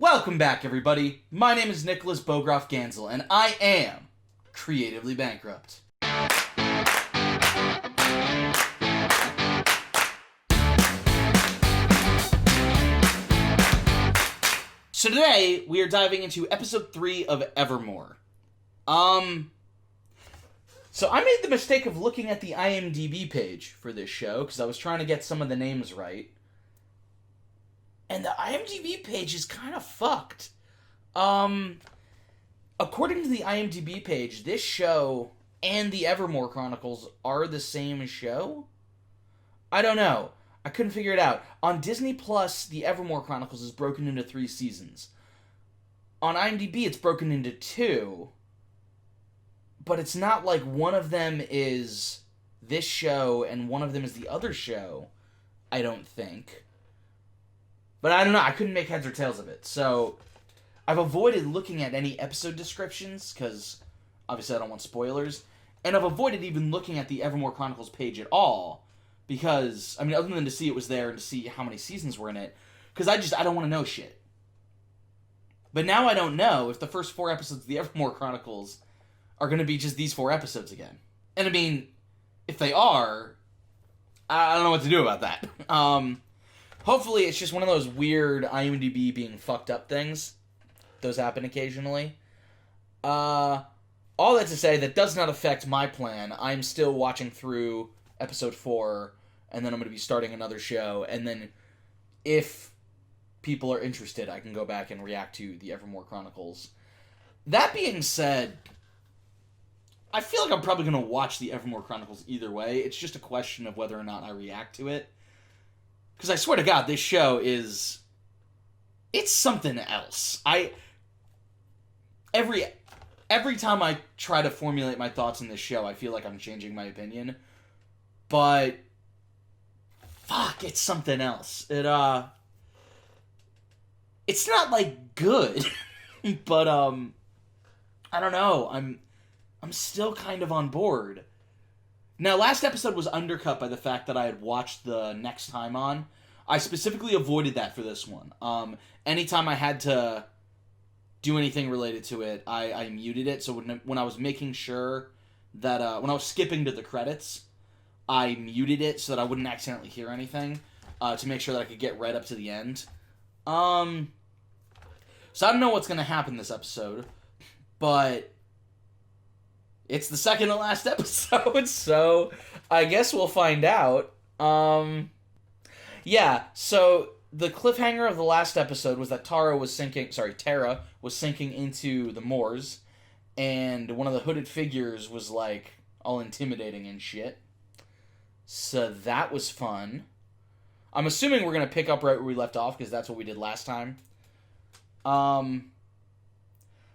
Welcome back, everybody. My name is Nicholas Bogroff Gansel, and I am creatively bankrupt. So today, we are diving into episode 3 of Evermoor. So I made the mistake of looking at the IMDb page for this show, because I was trying to get some of the names right. And the IMDb page is kind of fucked. According to the IMDb page, this show and the Evermoor Chronicles are the same show? I don't know. I couldn't figure it out. On Disney Plus, the Evermoor Chronicles is broken into 3 seasons. On IMDb, it's broken into 2. But it's not like one of them is this show and one of them is the other show, I don't think. But I don't know, I couldn't make heads or tails of it. So, I've avoided looking at any episode descriptions, because obviously I don't want spoilers. And I've avoided even looking at the Evermoor Chronicles page at all, because, I mean, other than to see it was there and to see how many seasons were in it, because I don't want to know shit. But now I don't know if the first 4 episodes of the Evermoor Chronicles are going to be just these 4 episodes again. And I mean, if they are, I don't know what to do about that. Hopefully it's just one of those weird IMDb being fucked up things. Those happen occasionally. All that to say, that does not affect my plan. I'm still watching through episode 4, and then I'm going to be starting another show, and then if people are interested, I can go back and react to the Evermoor Chronicles. That being said, I feel like I'm probably going to watch the Evermoor Chronicles either way. It's just a question of whether or not I react to it. Because I swear to God, this show is... it's something else. Every time I try to formulate my thoughts in this show, I feel like I'm changing my opinion. But... fuck, it's something else. It's not, like, good. But, I don't know. I'm still kind of on board. Now, last episode was undercut by the fact that I had watched the next time on. I specifically avoided that for this one. Anytime I had to do anything related to it, I muted it. So when I was making sure that, when I was skipping to the credits, I muted it so that I wouldn't accidentally hear anything, to make sure that I could get right up to the end. So I don't know what's going to happen this episode, but it's the second to last episode, so I guess we'll find out. Yeah, so the cliffhanger of the last episode was that Tara was sinking into the moors, and one of the hooded figures was, like, all intimidating and shit. So that was fun. I'm assuming we're going to pick up right where we left off, because that's what we did last time.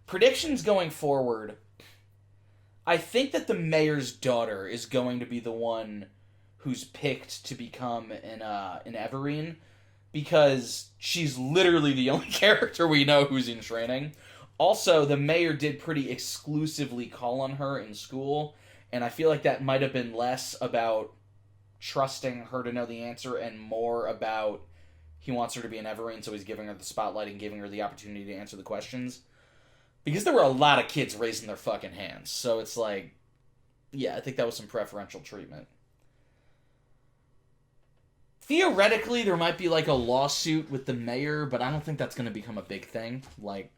Predictions going forward. I think that the mayor's daughter is going to be the one who's picked to become an Everine, because she's literally the only character we know who's in training. Also, the mayor did pretty exclusively call on her in school, and I feel like that might have been less about trusting her to know the answer and more about he wants her to be an Everine, so he's giving her the spotlight and giving her the opportunity to answer the questions. Because there were a lot of kids raising their fucking hands. So it's like, yeah, I think that was some preferential treatment. Theoretically, there might be like a lawsuit with the mayor, but I don't think that's going to become a big thing. Like,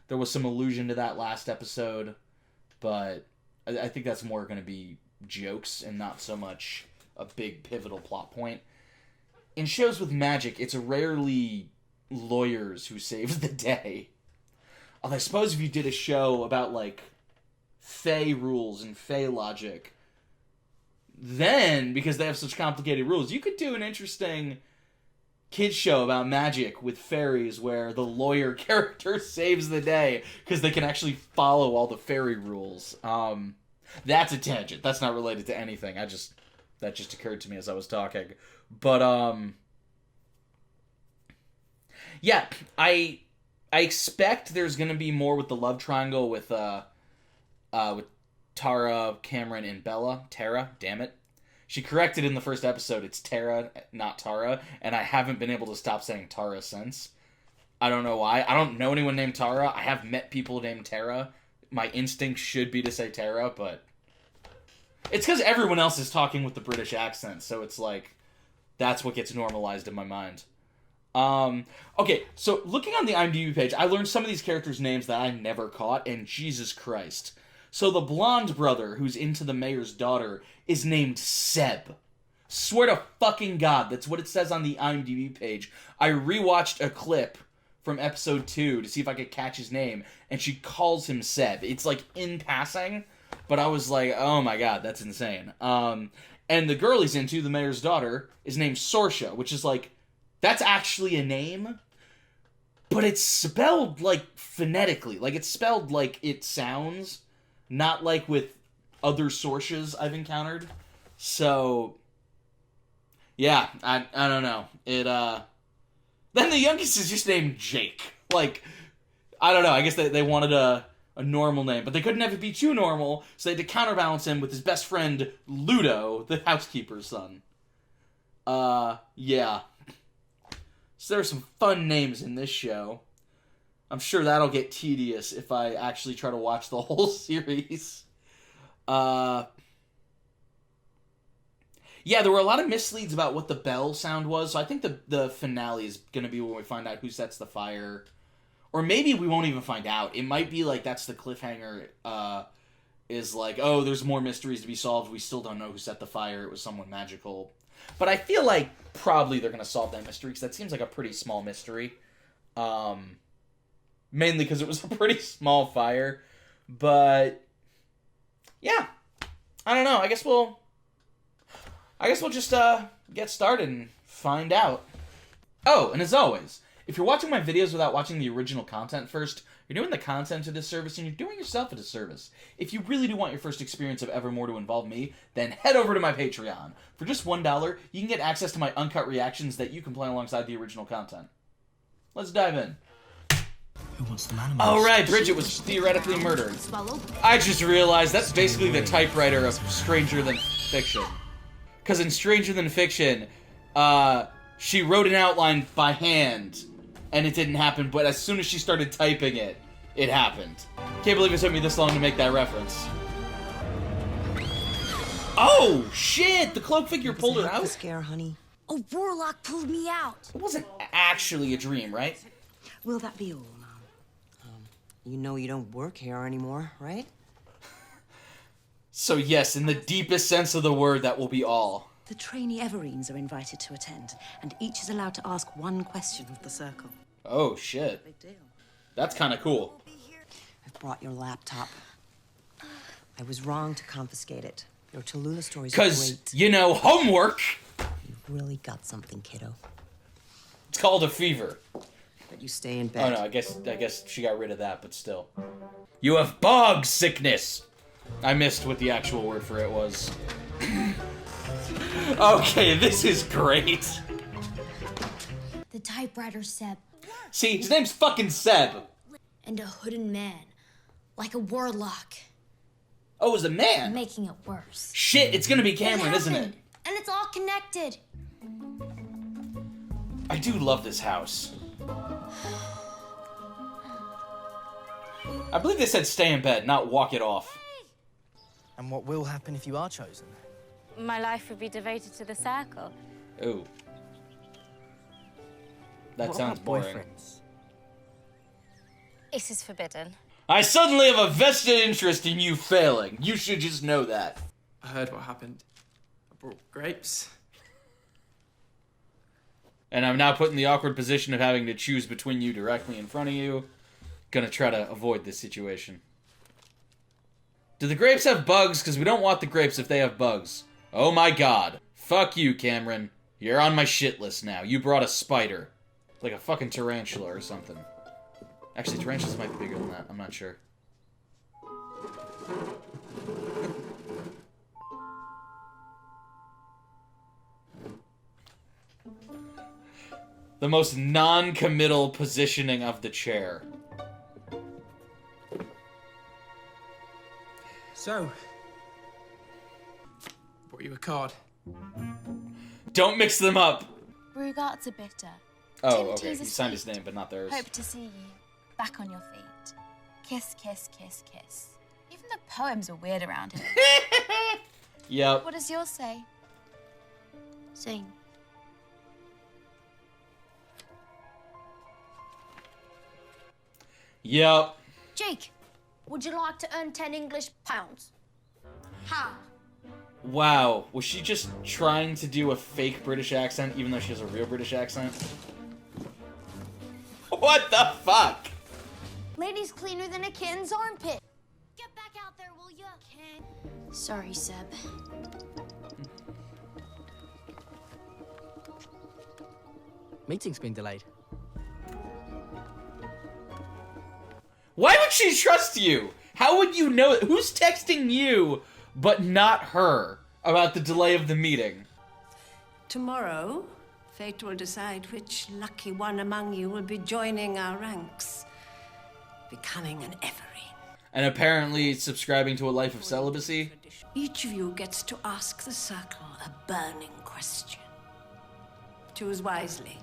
there was some allusion to that last episode, but I think that's more going to be jokes and not so much a big pivotal plot point. In shows with magic, it's rarely lawyers who save the day. I suppose if you did a show about, like, Fae rules and Fae logic, then, because they have such complicated rules, you could do an interesting kids show about magic with fairies where the lawyer character saves the day because they can actually follow all the fairy rules. That's a tangent. That's not related to anything. That just occurred to me as I was talking. But, yeah, I expect there's going to be more with the love triangle with Tara, Cameron, and Bella. Tara, damn it. She corrected in the first episode, it's Tara, not Tara, and I haven't been able to stop saying Tara since. I don't know why. I don't know anyone named Tara. I have met people named Tara. My instinct should be to say Tara, but... It's because everyone else is talking with the British accent, so it's like... That's what gets normalized in my mind. Okay, so looking on the IMDb page, I learned some of these characters' names that I never caught, and Jesus Christ. So the blonde brother, who's into the mayor's daughter, is named Seb. Swear to fucking God, that's what it says on the IMDb page. I rewatched a clip from episode 2 to see if I could catch his name, and she calls him Seb. It's like in passing, but I was like, oh my God, that's insane. And the girl he's into, the mayor's daughter, is named Sorsha, which is like, that's actually a name, but it's spelled like phonetically. Like it's spelled like it sounds, not like with other Sorsha's I've encountered. So... Yeah, I don't know. Then the youngest is just named Jake. Like, I don't know. I guess they wanted a normal name, but they couldn't have it be too normal, so they had to counterbalance him with his best friend, Ludo, the housekeeper's son. Yeah. So there are some fun names in this show. I'm sure that'll get tedious if I actually try to watch the whole series. Yeah, there were a lot of misleads about what the bell sound was, so I think the finale is going to be when we find out who sets the fire. Or maybe we won't even find out. It might be like that's the cliffhanger, is like, oh, there's more mysteries to be solved, we still don't know who set the fire, it was someone magical. But I feel like probably they're going to solve that mystery, because that seems like a pretty small mystery. Mainly because it was a pretty small fire. But, yeah. I don't know, I guess we'll just get started and find out. Oh, and as always, if you're watching my videos without watching the original content first, you're doing the content a disservice and you're doing yourself a disservice. If you really do want your first experience of Evermoor to involve me, then head over to my Patreon. For just $1, you can get access to my uncut reactions that you can play alongside the original content. Let's dive in. Who wants the man? Oh right, Bridget was theoretically murdered. I just realized that's basically the typewriter of Stranger Than Fiction. Because in Stranger Than Fiction, she wrote an outline by hand, and it didn't happen, but as soon as she started typing it, it happened. Can't believe it took me this long to make that reference. Oh, shit! The cloak figure pulled her out? Scare, honey. A warlock pulled me out. It wasn't actually a dream, right? Will that be all, Mom? You know you don't work here anymore, right? So yes, in the deepest sense of the word, that will be all. The trainee Everines are invited to attend, and each is allowed to ask one question of the circle. Oh, shit. Big deal. That's kind of cool. I've brought your laptop. I was wrong to confiscate it. Your Tallulah stories are Because, great. you know, homework! You've really got something, kiddo. It's called a fever. But you stay in Oh bed. no, I guess she got rid of that, but still. You have bog sickness! I missed what the actual word for it was. Okay, this is great. The typewriter Seb. See, his name's fucking Seb. And a hooded man. Like a warlock. Oh, it was a man. Making it worse. Shit, it's gonna be Cameron, isn't it? happened? And it's all connected. I do love this house. I believe they said stay in bed, not walk it off. And what will happen if you are chosen? My life would be devoted to the circle. Ooh. That What sounds about boring. boyfriends? It is forbidden. I suddenly have a vested interest in you failing. You should just know that. I heard what happened. I brought grapes. And I'm now put in the awkward position of having to choose between you directly in front of you. Gonna try to avoid this situation. Do the grapes have bugs? Because we don't want the grapes if they have bugs. Oh my god. Fuck you, Cameron. You're on my shit list now. You brought a spider. Like a fucking tarantula or something. Actually, tarantulas might be bigger than that. I'm not sure. The most non-committal positioning of the chair. So, brought you a card. Don't mix them up. Brugats are bitter. Oh, Tim okay. T's He are signed his sweet. name, but not theirs. Hope to see you back on your feet. Kiss, kiss, kiss, kiss. Even the poems are weird around him. Yep. What does yours say? Same. Yep. Jake, would you like to earn 10 English pounds? How? Wow. Was she just trying to do a fake British accent, even though she has a real British accent? What the fuck? Lady's cleaner than a kitten's armpit. Get back out there, will ya? Sorry, Seb. Meeting's been delayed. Why would she trust you? How would you know? Who's texting you, but not her, about the delay of the meeting? Tomorrow, fate will decide which lucky one among you will be joining our ranks, becoming an Everine. And apparently subscribing to a life of celibacy? Each of you gets to ask the circle a burning question. Choose wisely.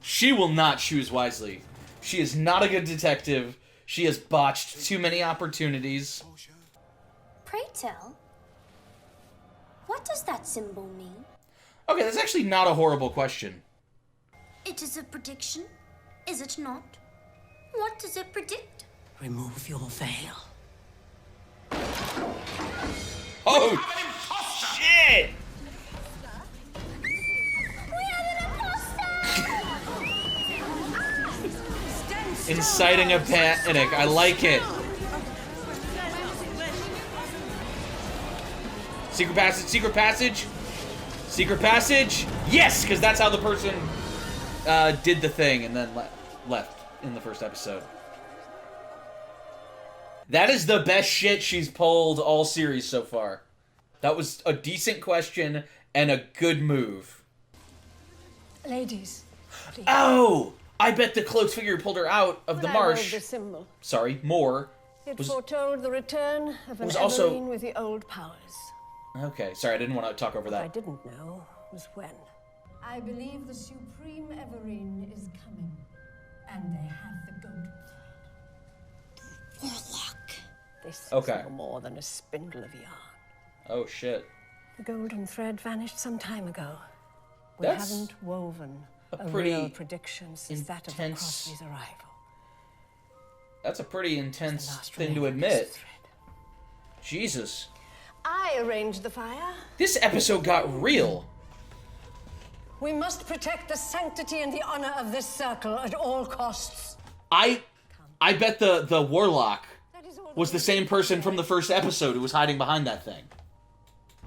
She will not choose wisely. She is not a good detective. She has botched too many opportunities. Pray tell, what does that symbol mean? Okay, that's actually not a horrible question. It is a prediction, is it not? What does it predict? Remove your veil. Oh, shit! Inciting a panic. I like it. Secret passage, secret passage. Secret passage. Yes, because that's how the person did the thing and then left in the first episode. That is the best shit she's pulled all series so far. That was a decent question and a good move. Ladies, please. Oh! I bet the cloaked figure pulled her out of the When I wove marsh. the symbol, Sorry, more. it Was- foretold the return of an was also- Everine with the old powers. Okay, sorry, I didn't want to talk over What I that. didn't know was when. I believe the supreme Everine is coming, and they have the gold thread. Warlock. This Okay. is no more than a spindle of yarn. Oh, shit. The golden thread vanished some time ago. We That's haven't woven a pretty real prediction since that of the intense- Crosby's arrival. That's a pretty intense Last thing to remaining admit. thread. Jesus. I arranged the fire. This episode got real. We must protect the sanctity and the honor of this circle at all costs. I bet the warlock That is all was the same person from the first episode who was hiding behind that thing.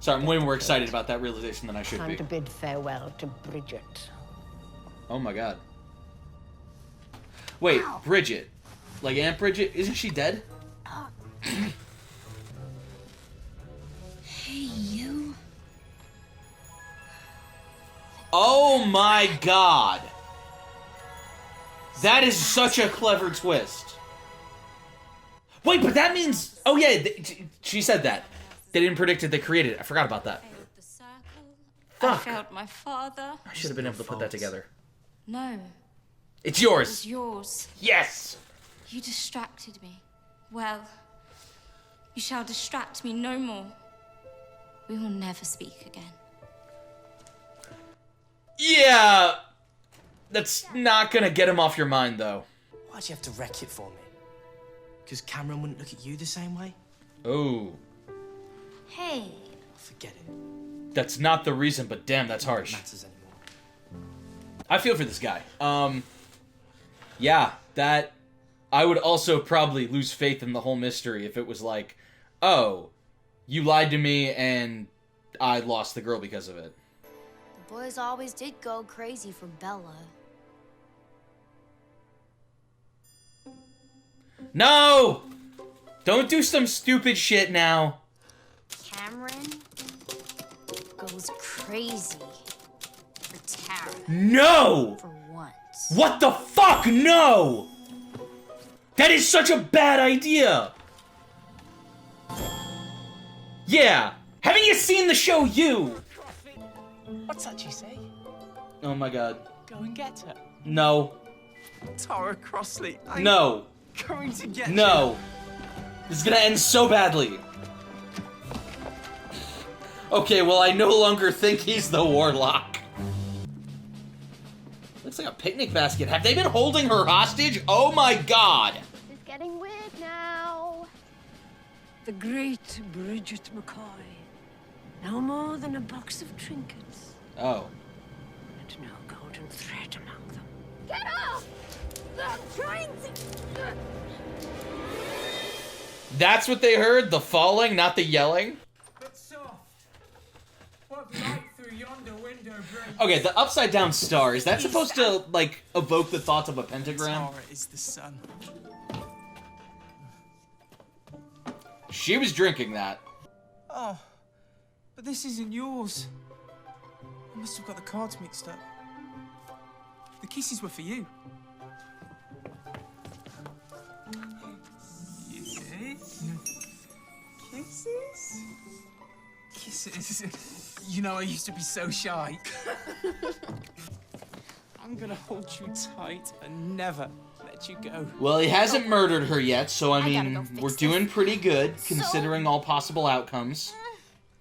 Sorry, I'm way more excited about that realization than I should Time be. to bid farewell to Bridget. Oh my god. Wait, Bridget. Like Aunt Bridget, isn't she dead? Hey, you. Oh my god. That is such a clever twist. Wait, but that means... Oh yeah, she said that. They didn't predict it, they created it. I forgot about that. Failed the circle. Fuck. I failed my father. I should have been able to put that together. No, It's it yours. was yours. Yes. You distracted me. Well, you shall distract me no more. We will never speak again. Yeah. That's not gonna get him off your mind, though. Why'd you have to wreck it for me? Because Cameron wouldn't look at you the same way? Oh. Hey. Forget it. That's not the reason, but damn, that's harsh. Matters anymore. I feel for this guy. Yeah, that... I would also probably lose faith in the whole mystery if it was like, oh, you lied to me and I lost the girl because of it. The boys always did go crazy for Bella. No! Don't do some stupid shit now. Cameron goes crazy for Tara No! for once. What the fuck? No! That is such a bad idea! Yeah! Haven't you seen the show You? What's that you say? Oh my god. go and get her. No. Tara Crossley, I'm No. going to get you. No. This is gonna end so badly. Okay, well, I no longer think he's the warlock. Looks like a picnic basket. Have they been holding her hostage? Oh my god. It's getting weird now. The great Bridget McCoy. No more than a box of trinkets. Oh. And no golden thread among them. Get off! I'm trying to... That's what they heard? The falling, not the yelling? But soft. What light through yonder window breaks. Okay, the upside down star, is that supposed to, like, evoke the thoughts of a pentagram? Tara is the sun. She was drinking that. Oh, but this isn't yours. I must have got the cards mixed up. The kisses were for you. Kisses? Kisses? You know, I used to be so shy. I'm gonna hold you tight and never let you go. Well, he hasn't murdered her yet, so I gotta mean, go fix we're this. doing pretty good, considering all possible outcomes.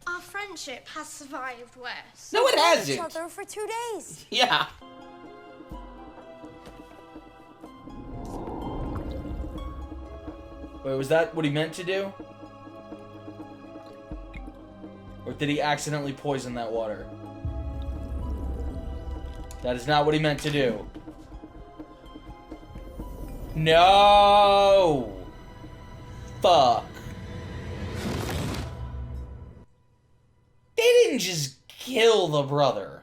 Our friendship has survived worse. No, it Each hasn't! other for 2 days. Yeah. Wait, was that what he meant to do? Or did he accidentally poison that water? That is not what he meant to do. No! Fuck. They didn't just kill the brother.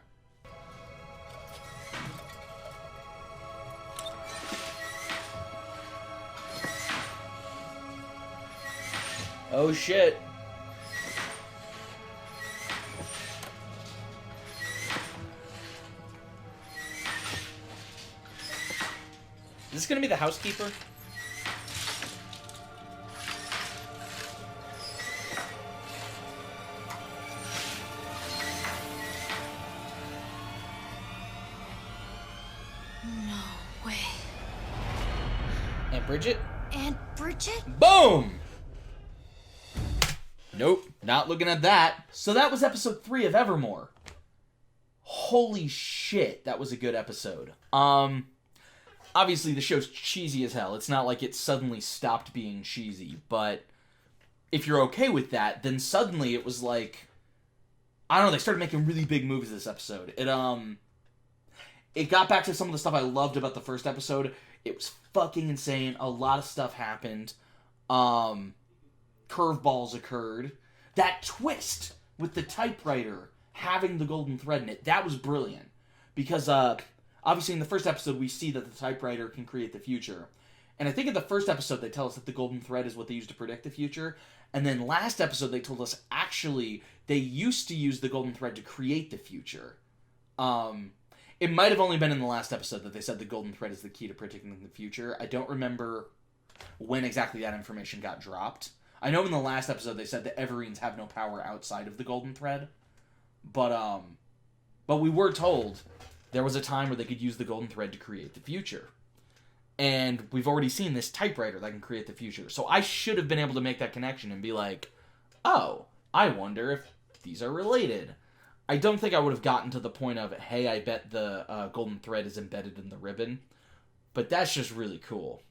Oh shit. Is this gonna be the housekeeper? No way. Aunt Bridget? Aunt Bridget? Boom! Nope, not looking at that. So that was episode 3 of Evermoor. Holy shit, that was a good episode. Obviously the show's cheesy as hell. It's not like it suddenly stopped being cheesy, but if you're okay with that, then suddenly it was like, I don't know, they started making really big moves this episode. It got back to some of the stuff I loved about the first episode. It was fucking insane. A lot of stuff happened. Curveballs occurred. That twist with the typewriter having the golden thread in it, that was brilliant. Because, obviously in the first episode we see that the typewriter can create the future. And I think in the first episode they tell us that the golden thread is what they use to predict the future. And then last episode they told us actually they used to use the golden thread to create the future. It might have only been in the last episode that they said the golden thread is the key to predicting the future. I don't remember when exactly that information got dropped. I know in the last episode they said that Evereens have no power outside of the golden thread. But we were told there was a time where they could use the golden thread to create the future. And we've already seen this typewriter that can create the future. So I should have been able to make that connection and be like, oh, I wonder if these are related. I don't think I would have gotten to the point of, hey, I bet the golden thread is embedded in the ribbon. But that's just really cool.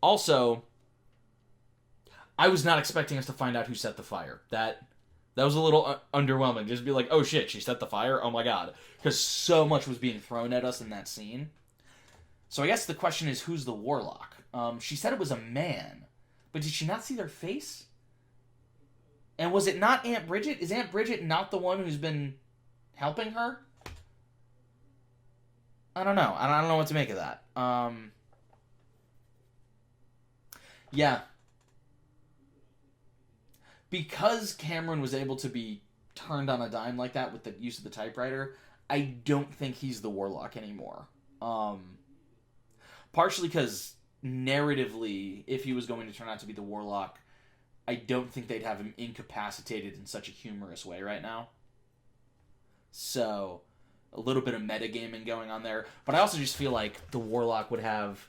Also, I was not expecting us to find out who set the fire. That was a little underwhelming. Just be like, oh shit, she set the fire? Oh my god. Because so much was being thrown at us in that scene. So I guess the question is, who's the warlock? She said it was a man. But did she not see their face? And was it not Aunt Bridget? Is Aunt Bridget not the one who's been helping her? I don't know. I don't know what to make of that. Yeah. Because Cameron was able to be turned on a dime like that with the use of the typewriter, I don't think he's the warlock anymore. Partially because narratively, if he was going to turn out to be the warlock, I don't think they'd have him incapacitated in such a humorous way right now. So, a little bit of metagaming going on there. But I also just feel like the Warlock would have,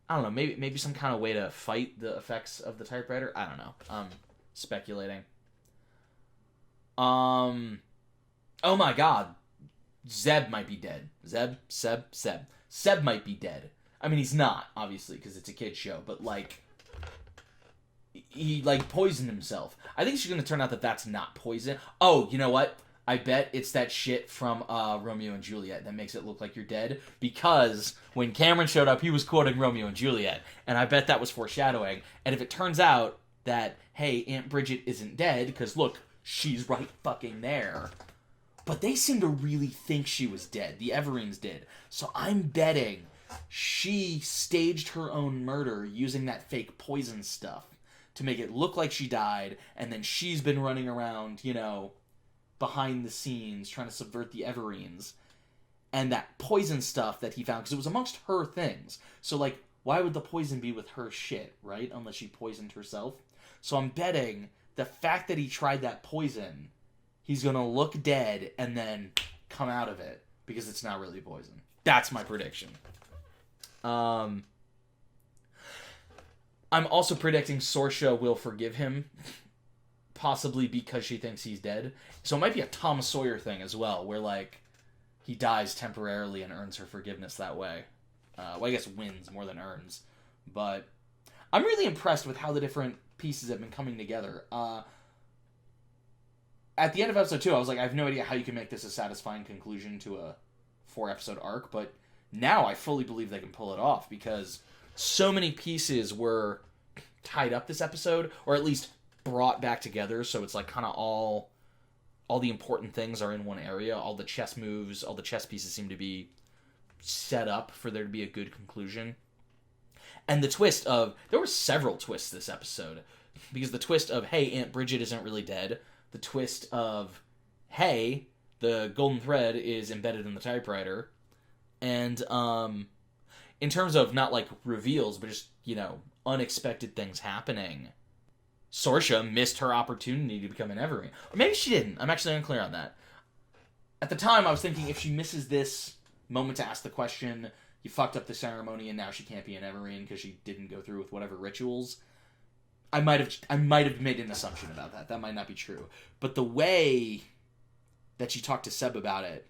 I don't know, maybe some kind of way to fight the effects of the typewriter. I don't know. I'm speculating. Oh my god. Zeb might be dead. Seb might be dead. I mean, he's not, obviously, because it's a kid's show, but, like, he, like, poisoned himself. I think it's going to turn out that that's not poison. Oh, you know what? I bet it's that shit from Romeo and Juliet that makes it look like you're dead, because when Cameron showed up, he was quoting Romeo and Juliet, and I bet that was foreshadowing. And if it turns out that, hey, Aunt Bridget isn't dead, because, look, she's right fucking there, but they seem to really think she was dead. The Evereens did. So I'm betting she staged her own murder using that fake poison stuff to make it look like she died, and then she's been running around, you know, behind the scenes trying to subvert the Evereens. And that poison stuff that he found, because it was amongst her things. So, like, why would the poison be with her shit, right? Unless she poisoned herself. So I'm betting the fact that he tried that poison, he's going to look dead and then come out of it because it's not really poison. That's my prediction. I'm also predicting Sorsha will forgive him, possibly because she thinks he's dead. So it might be a Tom Sawyer thing as well, where, like, he dies temporarily and earns her forgiveness that way. Well, I guess wins more than earns. But I'm really impressed with how the different pieces have been coming together. At the end of episode 2, I was like, I have no idea how you can make this a satisfying conclusion to a 4-episode arc, but now I fully believe they can pull it off, because so many pieces were tied up this episode, or at least brought back together, so it's like kind of all the important things are in one area. All the chess moves, all the chess pieces seem to be set up for there to be a good conclusion. And the twist of, there were several twists this episode, because the twist of, hey, Aunt Bridget isn't really dead, the twist of, hey, the golden thread is embedded in the typewriter, and in terms of not like reveals, but just, you know, unexpected things happening, Sorsha missed her opportunity to become an Evereen. Or maybe she didn't. I'm actually unclear on that. At the time, I was thinking if she misses this moment to ask the question, you fucked up the ceremony and now she can't be an Evereen because she didn't go through with whatever rituals, I might have made an assumption about that. That might not be true. But the way that she talked to Seb about it,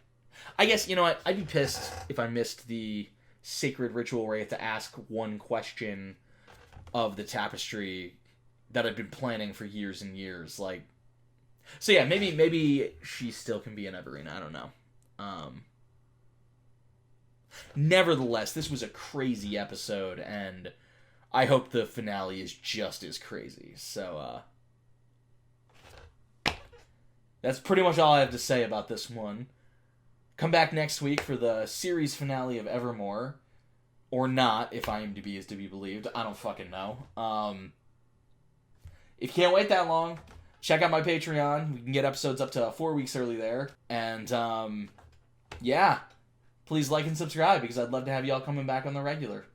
I guess, you know what, I'd be pissed if I missed the sacred ritual where you have to ask one question of the tapestry that I've been planning for years and years. Like, so yeah, maybe she still can be an Evereen. I don't know. Nevertheless, this was a crazy episode, and I hope the finale is just as crazy. So, that's pretty much all I have to say about this one. Come back next week for the series finale of Evermoor. Or not, if IMDb is to be believed. I don't fucking know. If you can't wait that long, check out my Patreon. We can get episodes up to 4 weeks early there. And, yeah. Please like and subscribe, because I'd love to have y'all coming back on the regular.